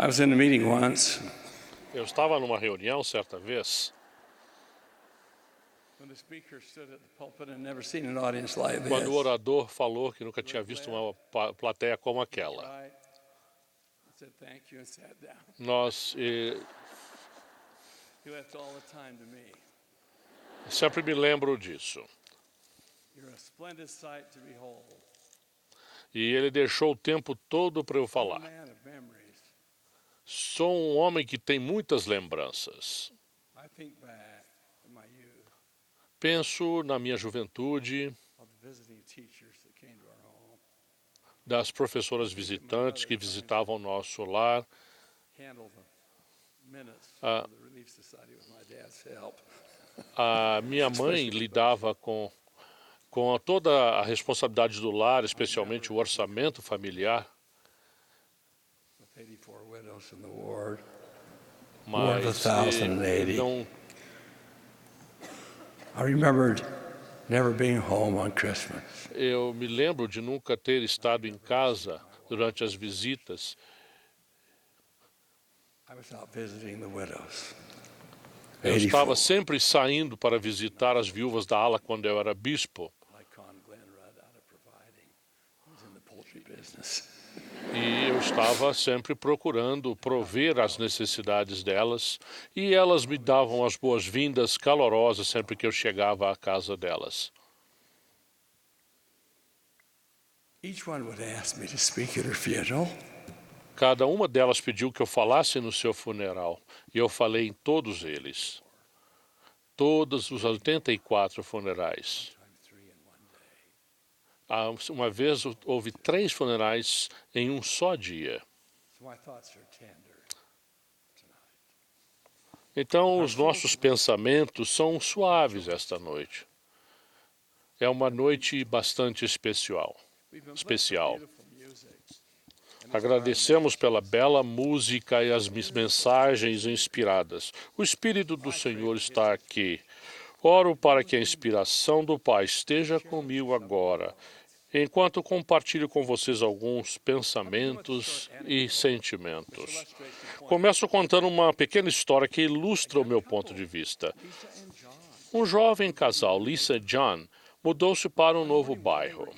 I was in a meeting once Eu estava numa reunião certa vez, when the speaker stood at the pulpit and never seen an audience like this. quando o orador falou que nunca tinha visto uma plateia como aquela. Right? I said thank you and sat down. Nós He left all the time to me. sempre me lembro disso. You're a splendid sight to behold. E ele deixou o tempo todo para eu I'm a falar. man of memories. Sou um homem que tem muitas lembranças. I think back to my youth Penso na minha juventude, of the visiting teachers that came to our home, das professoras visitantes que visitavam o nosso lar, handle the minutes Ah. of the Relief Society with my dad's help. a minha mãe lidava com toda a responsabilidade do lar, especialmente o orçamento familiar, With 84 widows in the ward. mas 1,080. não, I remembered never being home on Christmas. eu me lembro de nunca ter estado em casa durante as visitas. I was out visiting the widows. Eu 84. estava sempre saindo para visitar as viúvas da ala quando eu era bispo. Like Con Glenn Rudd out of providing. He was in the poultry business. E eu estava sempre procurando prover as necessidades delas, e elas me davam as boas-vindas calorosas sempre que eu chegava à casa delas. Each one would ask me to speak at her funeral. Cada uma delas pediu que eu falasse no seu funeral, e eu falei em todos eles. Todos os 84 funerais. Uma vez houve 3 funerais em um só dia. So my thoughts are tender tonight. Então, os nossos pensamentos são suaves esta noite. É uma noite bastante especial. We've been blessed Especial. with beautiful music. Agradecemos pela bela música e as mensagens inspiradas. O Espírito do Senhor está aqui. Oro para que a inspiração do Pai esteja comigo agora, enquanto compartilho com vocês alguns pensamentos e sentimentos. Começo contando uma pequena história que ilustra o meu ponto de vista. Um jovem casal, Lisa e John, mudou-se para um novo bairro.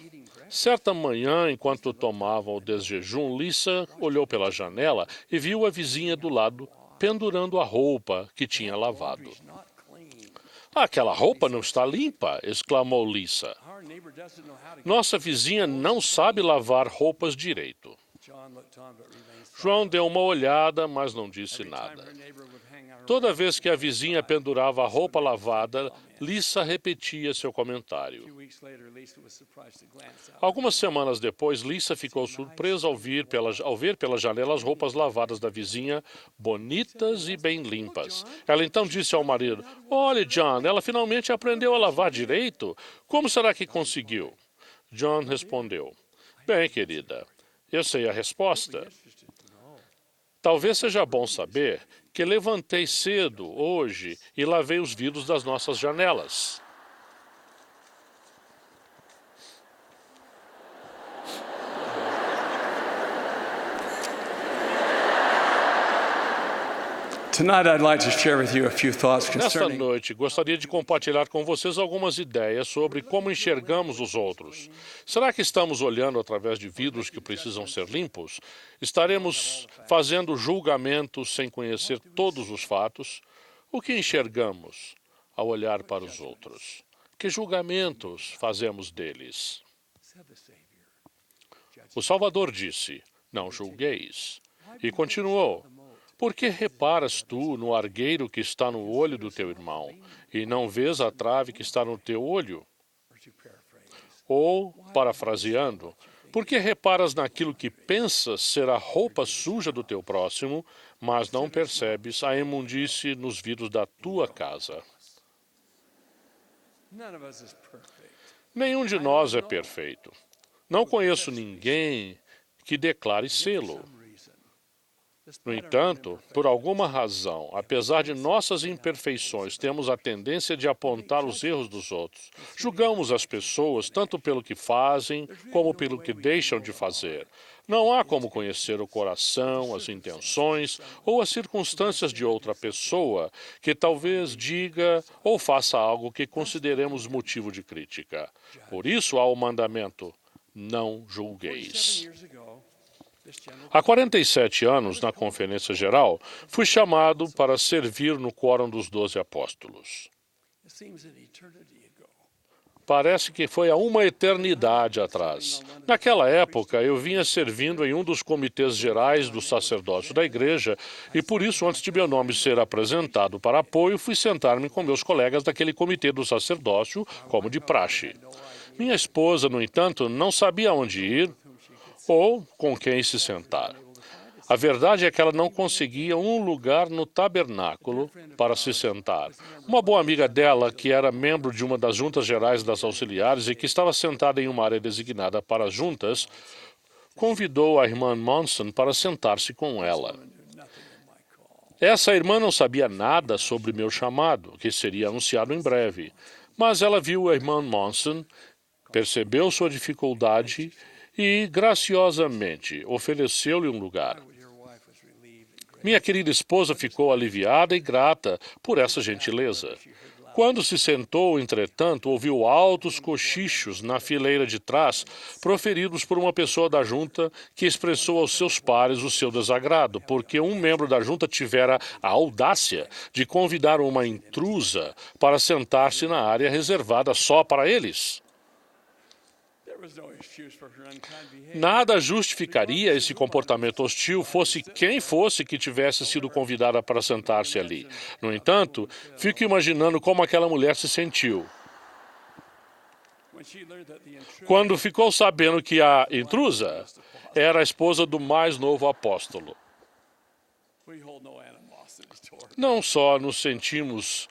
Certa manhã, enquanto tomavam o desjejum, Lisa olhou pela janela e viu a vizinha do lado pendurando a roupa que tinha lavado. Laundry's not clean. Aquela roupa não está limpa, exclamou Lisa. Our neighbor doesn't know how to get. Nossa vizinha não sabe lavar roupas direito. John looked on but remained silent. João deu uma olhada, mas não disse Every time nada. her neighbor would hang out her Toda vez que a vizinha pendurava a roupa lavada, Lisa repetia seu A comentário. few weeks later, Lisa was surprised to glance out. Algumas semanas depois, Lisa ficou surpresa ao ver pela janela as roupas lavadas da vizinha, bonitas e bem limpas. Ela então disse ao marido: "Olhe, John, ela finalmente aprendeu a lavar direito. Como será que conseguiu?" John respondeu: "Bem, querida, eu sei a resposta. Talvez seja bom saber que levantei cedo hoje e lavei os vidros das nossas janelas." Tonight, I'd like to share with you a few thoughts Nesta concerning noite, gostaria de compartilhar com vocês algumas ideias sobre como enxergamos os outros. Será que estamos olhando através de vidros que precisam ser limpos? Estaremos fazendo julgamentos sem conhecer todos os fatos? O que enxergamos ao olhar para os outros? Que julgamentos fazemos deles? said the Savior. O Salvador disse: "Não julgueis." E continuou: "Por que reparas tu no argueiro que está no olho do teu irmão, e não vês a trave que está no teu olho?" Or to paraphrase, Ou, parafraseando, por que reparas naquilo que pensas ser a roupa suja do teu próximo, mas não percebes a imundície nos vidros da tua casa? none of us is perfect. Nenhum de nós é perfeito. Não conheço ninguém que declare sê-lo. Some reason, No entanto, por alguma razão, apesar de nossas imperfeições, temos a tendência de apontar os erros dos outros. Julgamos as pessoas tanto pelo que fazem como pelo que deixam de fazer. Não há como conhecer o coração, as intenções ou as circunstâncias de outra pessoa que talvez diga ou faça algo que consideremos motivo de crítica. Por isso há o mandamento: não julgueis. Há 47 anos, na Conferência Geral, fui chamado para servir no Quórum dos 12 Apóstolos. Parece que foi há uma eternidade atrás. Naquela época, eu vinha servindo em um dos comitês gerais do sacerdócio da igreja e, por isso, antes de meu nome ser apresentado para apoio, fui sentar-me com meus colegas daquele comitê do sacerdócio, como de praxe. Minha esposa, no entanto, não sabia onde ir ou com quem se sentar. A verdade é que ela não conseguia um lugar no tabernáculo para se sentar. Uma boa amiga dela, que era membro de uma das juntas gerais das auxiliares e que estava sentada em uma área designada para juntas, convidou a irmã Monson para sentar-se com ela. Essa irmã não sabia nada sobre meu chamado, que seria anunciado em breve, mas ela viu a irmã Monson, percebeu sua dificuldade e, graciosamente, ofereceu-lhe um lugar. Minha querida esposa ficou aliviada e grata por essa gentileza. Quando se sentou, entretanto, ouviu altos cochichos na fileira de trás, proferidos por uma pessoa da junta que expressou aos seus pares o seu desagrado, porque um membro da junta tivera a audácia de convidar uma intrusa para sentar-se na área reservada só para eles. Nada justificaria esse comportamento hostil, fosse quem fosse que tivesse sido convidada para sentar-se ali. No entanto, fico imaginando como aquela mulher se sentiu quando ficou sabendo que a intrusa era a esposa do mais novo apóstolo. Não só nos sentimos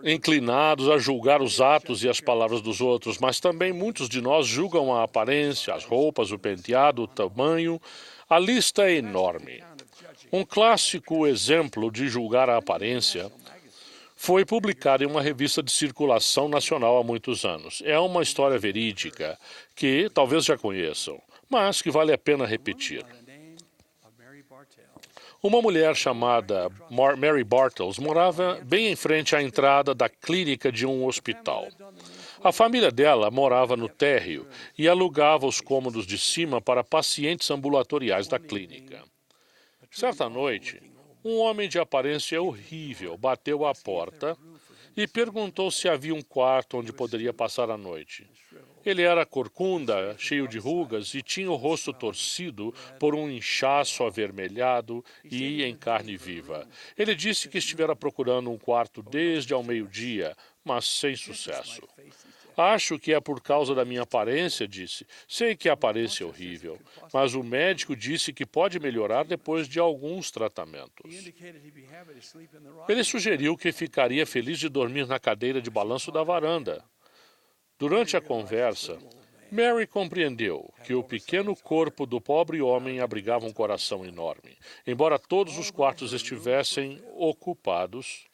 inclinados a julgar os atos e as palavras dos outros, mas também muitos de nós julgam a aparência, as roupas, o penteado, o tamanho. A lista é enorme. Um clássico exemplo de julgar a aparência foi publicado em uma revista de circulação nacional há muitos anos. É uma história verídica que talvez já conheçam, mas que vale a pena repetir. Uma mulher chamada Mary Bartels morava bem em frente à entrada da clínica de um hospital. A família dela morava no térreo e alugava os cômodos de cima para pacientes ambulatoriais da clínica. Certa noite, um homem de aparência horrível bateu à porta e perguntou se havia um quarto onde poderia passar a noite. Ele era corcunda, cheio de rugas e tinha o rosto torcido por um inchaço avermelhado e em carne viva. Ele disse que estivera procurando um quarto desde ao meio-dia, mas sem sucesso. Acho que é por causa da minha aparência, disse. Sei que a aparência é horrível, mas o médico disse que pode melhorar depois de alguns tratamentos. Ele sugeriu que ficaria feliz de dormir na cadeira de balanço da varanda. Durante a conversa, Mary compreendeu que o pequeno corpo do pobre homem abrigava um coração enorme. Embora todos os quartos estivessem ocupados,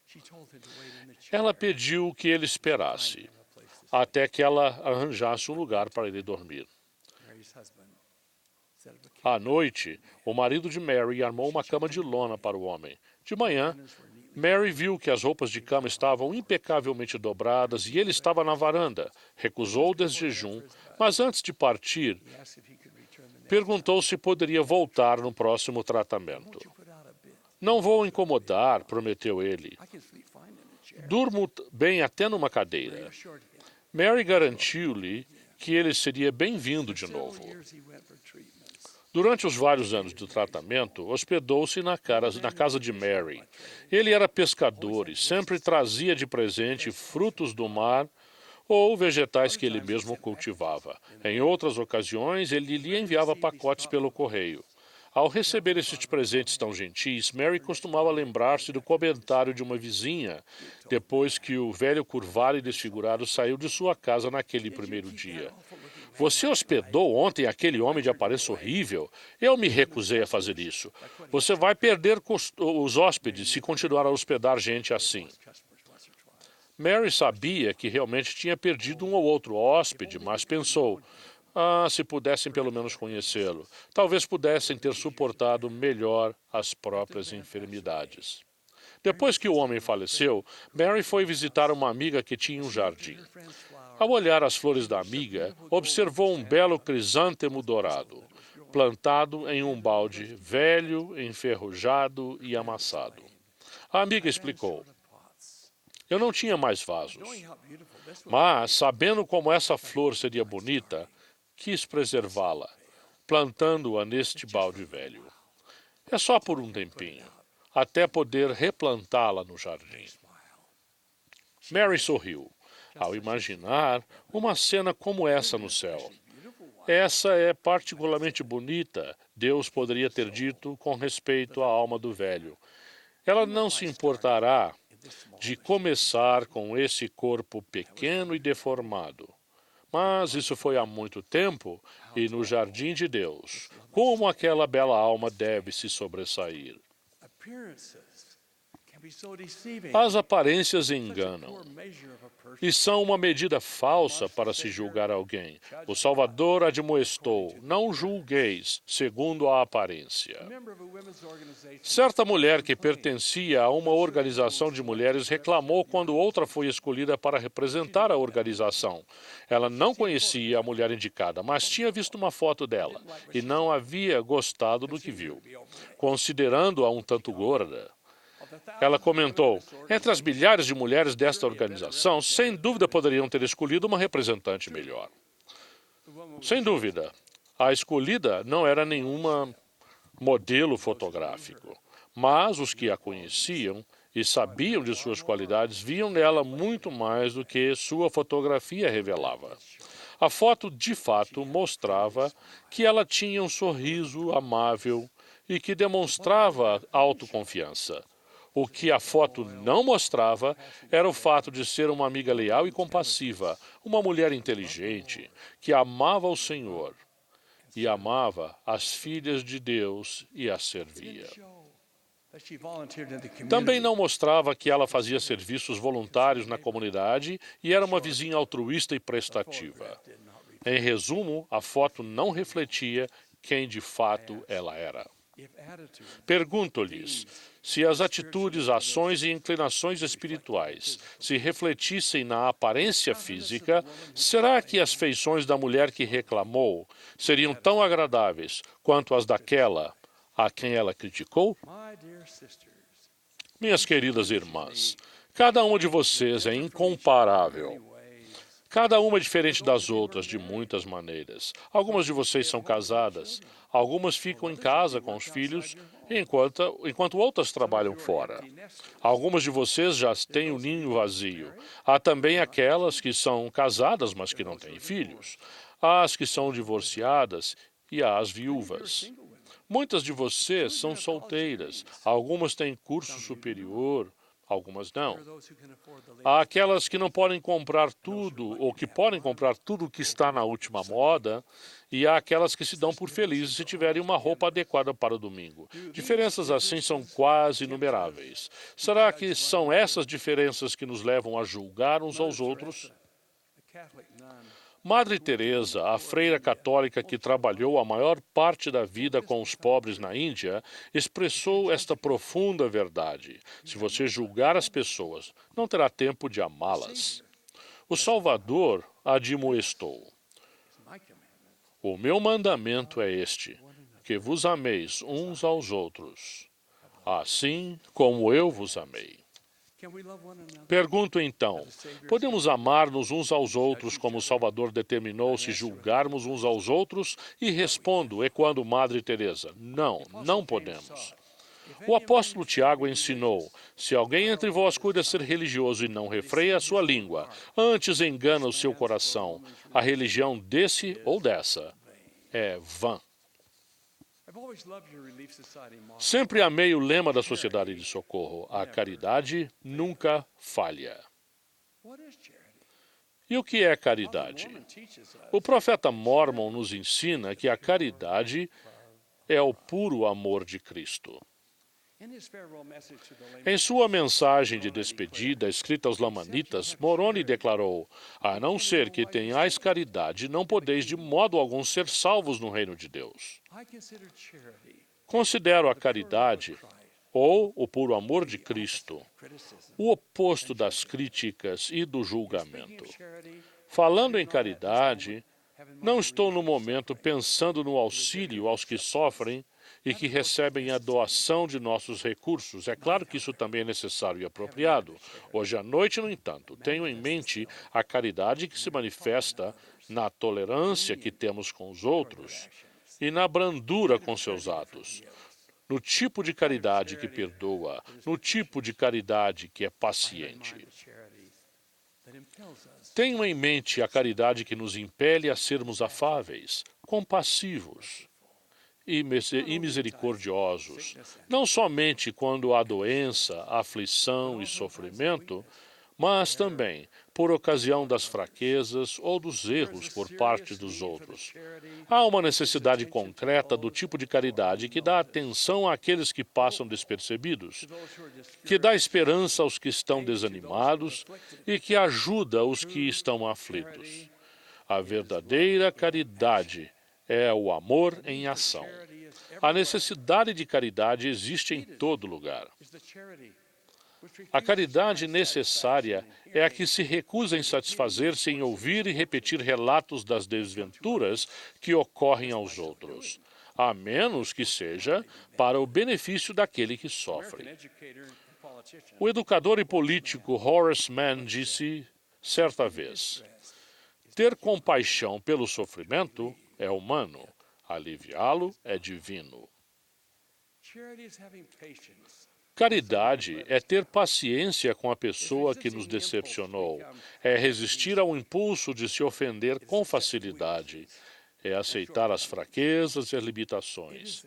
ela pediu que ele esperasse até que ela arranjasse um lugar para ele dormir. À noite, o marido de Mary armou uma cama de lona para o homem. De manhã, Mary viu que as roupas de cama estavam impecavelmente dobradas e ele estava na varanda. Recusou o desjejum, mas antes de partir, perguntou se poderia voltar no próximo tratamento. Não vou incomodar, prometeu ele. Durmo bem até numa cadeira. Mary garantiu-lhe que ele seria bem-vindo de novo. Durante os vários anos do tratamento, hospedou-se na casa de Mary. Ele era pescador e sempre trazia de presente frutos do mar ou vegetais que ele mesmo cultivava. Em outras ocasiões, ele lhe enviava pacotes pelo correio. Ao receber esses presentes tão gentis, Mary costumava lembrar-se do comentário de uma vizinha, depois que o velho curvado e desfigurado saiu de sua casa naquele primeiro dia. Você hospedou ontem aquele homem de aparência horrível? Eu me recusei a fazer isso. Você vai perder os hóspedes se continuar a hospedar gente assim. Mary sabia que realmente tinha perdido um ou outro hóspede, mas pensou, se pudessem pelo menos conhecê-lo, talvez pudessem ter suportado melhor as próprias enfermidades. Depois que o homem faleceu, Mary foi visitar uma amiga que tinha um jardim. Ao olhar as flores da amiga, observou um belo crisântemo dourado, plantado em um balde velho, enferrujado e amassado. A amiga explicou, eu não tinha mais vasos, mas, sabendo como essa flor seria bonita, quis preservá-la, plantando-a neste balde velho. É só por um tempinho, até poder replantá-la no jardim. Mary sorriu, ao imaginar uma cena como essa no céu. Essa é particularmente bonita, Deus poderia ter dito com respeito à alma do velho. Ela não se importará de começar com esse corpo pequeno e deformado. Mas isso foi há muito tempo, e no jardim de Deus, como aquela bela alma deve se sobressair. As aparências enganam e são uma medida falsa para se julgar alguém. O Salvador admoestou, não julgueis segundo a aparência. Certa mulher que pertencia a uma organização de mulheres reclamou quando outra foi escolhida para representar a organização. Ela não conhecia a mulher indicada, mas tinha visto uma foto dela e não havia gostado do que viu, considerando-a um tanto gorda. Ela comentou, entre as milhares de mulheres desta organização, sem dúvida poderiam ter escolhido uma representante melhor. Sem dúvida, a escolhida não era nenhuma modelo fotográfico, mas os que a conheciam e sabiam de suas qualidades viam nela muito mais do que sua fotografia revelava. A foto, de fato, mostrava que ela tinha um sorriso amável e que demonstrava autoconfiança. O que a foto não mostrava era o fato de ser uma amiga leal e compassiva, uma mulher inteligente, que amava o Senhor e amava as filhas de Deus e as servia. Também não mostrava que ela fazia serviços voluntários na comunidade e era uma vizinha altruísta e prestativa. Em resumo, a foto não refletia quem de fato ela era. Pergunto-lhes, se as atitudes, ações e inclinações espirituais se refletissem na aparência física, será que as feições da mulher que reclamou seriam tão agradáveis quanto as daquela a quem ela criticou? Minhas queridas irmãs, cada uma de vocês é incomparável. Cada uma é diferente das outras de muitas maneiras. Algumas de vocês são casadas, algumas ficam em casa com os filhos, enquanto outras trabalham fora. Algumas de vocês já têm o ninho vazio. Há também aquelas que são casadas, mas que não têm filhos. Há as que são divorciadas e há as viúvas. Muitas de vocês são solteiras, algumas têm curso superior, algumas não. Há aquelas que não podem comprar tudo, ou que podem comprar tudo o que está na última moda, e há aquelas que se dão por felizes se tiverem uma roupa adequada para o domingo. Diferenças assim são quase inumeráveis. Será que são essas diferenças que nos levam a julgar uns aos outros? Madre Teresa, a freira católica que trabalhou a maior parte da vida com os pobres na Índia, expressou esta profunda verdade. Se você julgar as pessoas, não terá tempo de amá-las. O Salvador admoestou. O meu mandamento é este, que vos ameis uns aos outros, assim como eu vos amei. Pergunto então, podemos amar-nos uns aos outros como o Salvador determinou se julgarmos uns aos outros? E respondo, ecoando Madre Teresa, não, não podemos. O apóstolo Tiago ensinou, se alguém entre vós cuida ser religioso e não refreia a sua língua, antes engana o seu coração, a religião desse ou dessa é vã. Sempre amei o lema da Sociedade de Socorro, a caridade nunca falha. E o que é caridade? O profeta Mormon nos ensina que a caridade é o puro amor de Cristo. Em sua mensagem de despedida escrita aos Lamanitas, Moroni declarou: "A não ser que tenhais caridade, não podeis de modo algum ser salvos no reino de Deus." Considero a caridade, ou o puro amor de Cristo, o oposto das críticas e do julgamento. Falando em caridade, não estou no momento pensando no auxílio aos que sofrem e que recebem a doação de nossos recursos. É claro que isso também é necessário e apropriado. Hoje à noite, no entanto, tenho em mente a caridade que se manifesta na tolerância que temos com os outros e na brandura com seus atos, no tipo de caridade que perdoa, no tipo de caridade que é paciente. Tenho em mente a caridade que nos impele a sermos afáveis, compassivos e misericordiosos, não somente quando há doença, aflição e sofrimento, mas também por ocasião das fraquezas ou dos erros por parte dos outros. Há uma necessidade concreta do tipo de caridade que dá atenção àqueles que passam despercebidos, que dá esperança aos que estão desanimados e que ajuda os que estão aflitos. A verdadeira caridade é o amor em ação. A necessidade de caridade existe em todo lugar. A caridade necessária é a que se recusa em satisfazer-se em ouvir e repetir relatos das desventuras que ocorrem aos outros, a menos que seja para o benefício daquele que sofre. O educador e político Horace Mann disse certa vez: "Ter compaixão pelo sofrimento é humano, aliviá-lo é divino." Caridade é ter paciência com a pessoa que nos decepcionou, é resistir ao impulso de se ofender com facilidade, é aceitar as fraquezas e as limitações,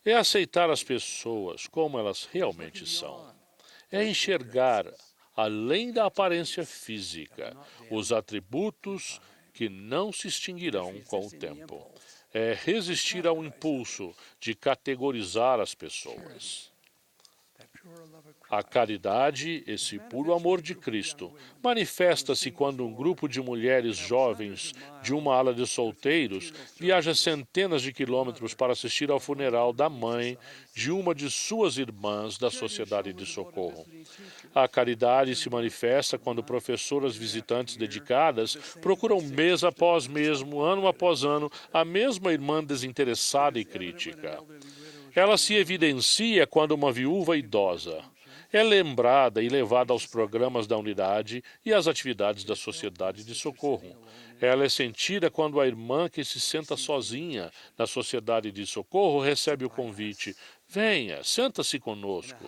é aceitar as pessoas como elas realmente são, é enxergar, além da aparência física, os atributos que não se extinguirão com o tempo, é resistir ao impulso de categorizar as pessoas. A caridade, esse puro amor de Cristo, manifesta-se quando um grupo de mulheres jovens de uma ala de solteiros viaja centenas de quilômetros para assistir ao funeral da mãe de uma de suas irmãs da Sociedade de Socorro. A caridade se manifesta quando professoras visitantes dedicadas procuram mês após mês, ano após ano, a mesma irmã desinteressada e crítica. Ela se evidencia quando uma viúva idosa é lembrada e levada aos programas da unidade e às atividades da Sociedade de Socorro. Ela é sentida quando a irmã que se senta sozinha na Sociedade de Socorro recebe o convite: "Venha, senta-se conosco."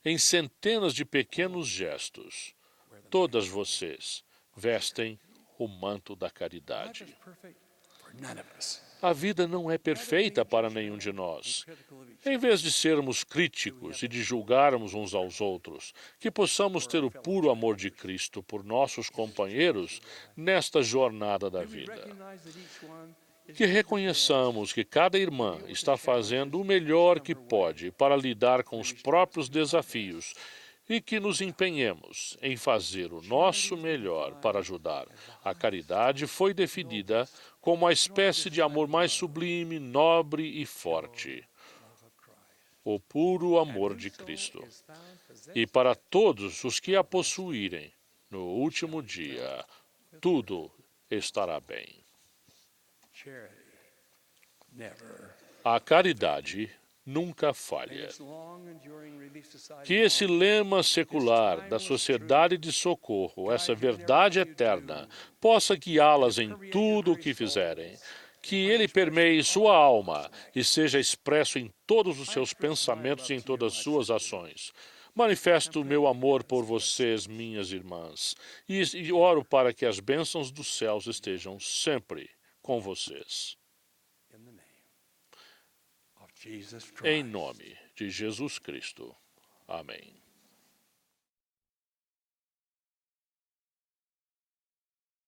Em centenas de pequenos gestos, todas vocês vestem o manto da caridade. A vida não é perfeita para nenhum de nós. Em vez de sermos críticos e de julgarmos uns aos outros, que possamos ter o puro amor de Cristo por nossos companheiros nesta jornada da vida. Que reconheçamos que cada irmã está fazendo o melhor que pode para lidar com os próprios desafios e que nos empenhemos em fazer o nosso melhor para ajudar. A caridade foi definida como a espécie de amor mais sublime, nobre e forte. O puro amor de Cristo. E para todos os que a possuírem, no último dia, tudo estará bem. A caridade nunca falha. Que esse lema secular da Sociedade de Socorro, essa verdade eterna, possa guiá-las em tudo o que fizerem. Que ele permeie sua alma e seja expresso em todos os seus pensamentos e em todas as suas ações. Manifesto o meu amor por vocês, minhas irmãs, e oro para que as bênçãos dos céus estejam sempre com vocês. Em nome de Jesus Cristo. Amém.